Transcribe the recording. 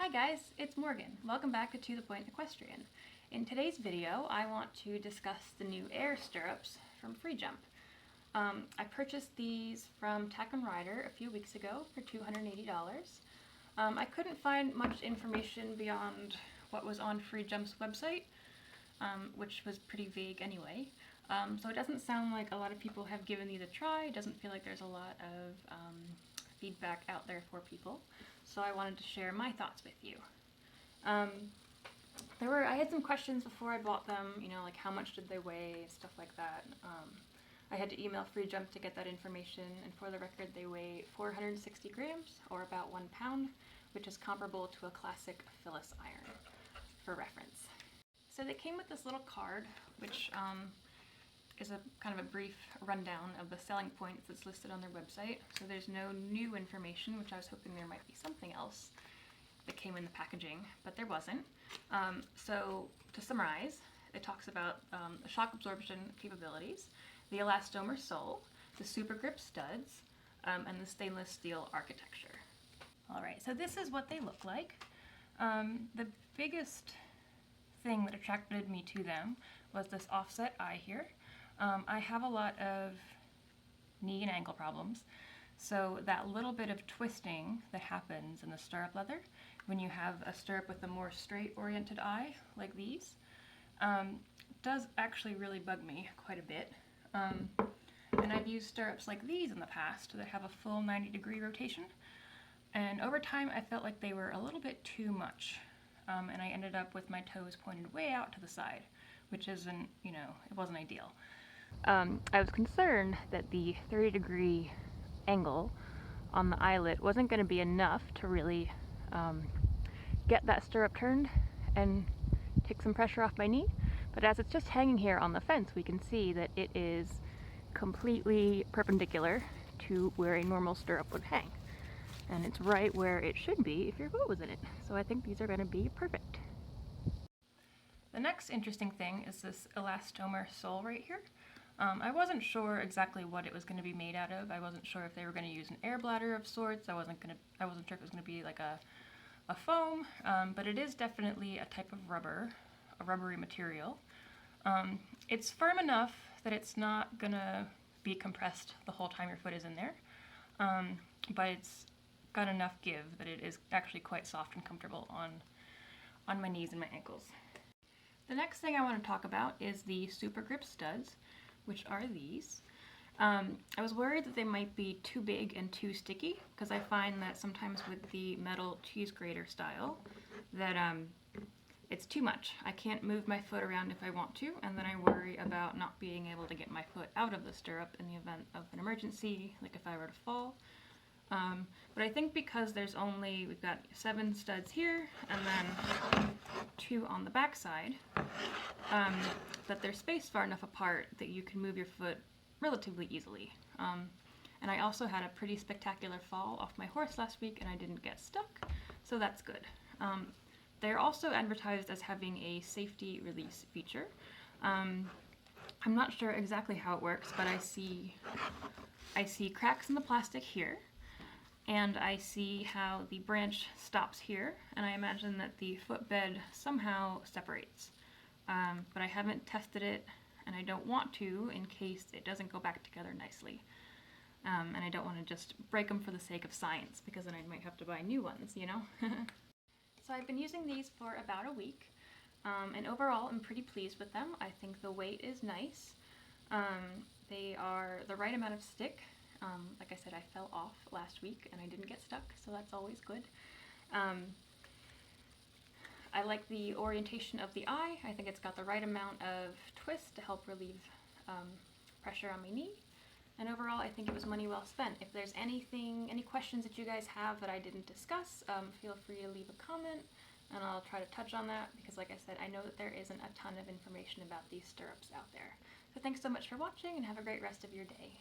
Hi guys, it's Morgan. Welcome back to the Point Equestrian. In today's video, I want to discuss the new air stirrups from FreeJump. I purchased these from Tack & Rider a few weeks ago for $280. I couldn't find much information beyond what was on FreeJump's website, which was pretty vague anyway. So it doesn't sound like a lot of people have given these a try. It doesn't feel like there's a lot of feedback out there for people. So I wanted to share my thoughts with you. I had some questions before I bought them, like how much did they weigh, stuff like that. I had to email FreeJump to get that information, and for the record they weigh 460 grams, or about 1 pound, which is comparable to a classic Phyllis iron, for reference. So they came with this little card, which is a kind of a brief rundown of the selling points that's listed on their website. So there's no new information, which I was hoping there might be something else that came in the packaging, but there wasn't. So to summarize, it talks about the shock absorption capabilities, the elastomer sole, the super grip studs, and the stainless steel architecture. All right, so this is what they look like. The biggest thing that attracted me to them was this offset eye here. I have a lot of knee and ankle problems, so that little bit of twisting that happens in the stirrup leather when you have a stirrup with a more straight oriented eye like these does actually really bug me quite a bit. And I've used stirrups like these in the past that have a full 90-degree rotation, and over time I felt like they were a little bit too much, and I ended up with my toes pointed way out to the side, which isn't, it wasn't ideal. I was concerned that the 30-degree angle on the eyelet wasn't going to be enough to really get that stirrup turned and take some pressure off my knee, but as it's just hanging here on the fence, we can see that it is completely perpendicular to where a normal stirrup would hang, and it's right where it should be if your foot was in it. So I think these are going to be perfect. The next interesting thing is this elastomer sole right here. I wasn't sure exactly what it was going to be made out of. I wasn't sure if they were going to use an air bladder of sorts. I wasn't sure if it was going to be like a foam, but it is definitely a type of rubber, a rubbery material. It's firm enough that it's not going to be compressed the whole time your foot is in there, but it's got enough give that it is actually quite soft and comfortable on my knees and my ankles. The next thing I want to talk about is the super grip studs, which are these. I was worried that they might be too big and too sticky, because I find that sometimes with the metal cheese grater style that it's too much. I can't move my foot around if I want to, and then I worry about not being able to get my foot out of the stirrup in the event of an emergency, like if I were to fall. But I think because we've got 7 studs here and then 2 on the back side, that they're spaced far enough apart that you can move your foot relatively easily. And I also had a pretty spectacular fall off my horse last week and I didn't get stuck, so that's good. They're also advertised as having a safety release feature. I'm not sure exactly how it works, but I see cracks in the plastic here, and I see how the branch stops here, and I imagine that the footbed somehow separates. But I haven't tested it, and I don't want to in case it doesn't go back together nicely. And I don't want to just break them for the sake of science, because then I might have to buy new ones, So I've been using these for about a week, and overall I'm pretty pleased with them. I think the weight is nice. They are the right amount of stick. Like I said, I fell off last week and I didn't get stuck, so that's always good. I like the orientation of the eye. I think it's got the right amount of twist to help relieve pressure on my knee. And overall, I think it was money well spent. If there's any questions that you guys have that I didn't discuss, feel free to leave a comment and I'll try to touch on that, because like I said, I know that there isn't a ton of information about these stirrups out there. So thanks so much for watching and have a great rest of your day.